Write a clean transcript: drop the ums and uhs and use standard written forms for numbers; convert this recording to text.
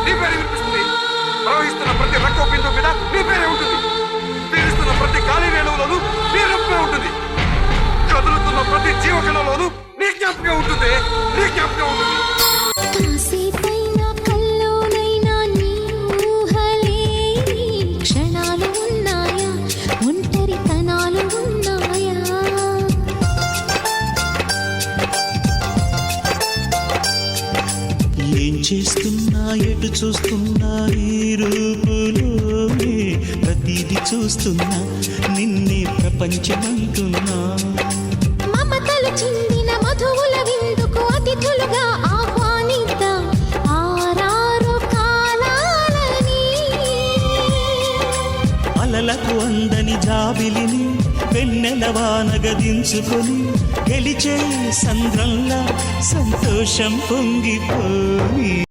నీ పేరే వినిపిస్తుంది. ప్రవహిస్తున్న ప్రతి రక్త బిందువు మీద నీ పేరే ఉంటుంది. పీలుస్తున్న ప్రతి గాలి రేణువులోనూ నీ రూపమే ఉంటుంది. కదులుతున్న ప్రతి జీవకణంలోనూ నీ జ్ఞాపకం ఉంటుంది. నీ జ్ఞాపకం ఉంటుంది. ఏం చేస్తున్నా ఎటు చూస్తున్నా ఈ రూపులోనే ప్రతిదీ చూస్తున్నా నిన్నే ప్రపంచమంటున్నా. మమతలు చిందిన మధువుల విందుకు అతిథులుగా ఆహ్వానిద్దాం ఆరారు కాలాలని. అలలకు అందని జాబిలిని వెన్నెల వానగదించుకొని గెలిచే సంద్రంలా సంతోషం పొంగిపోయి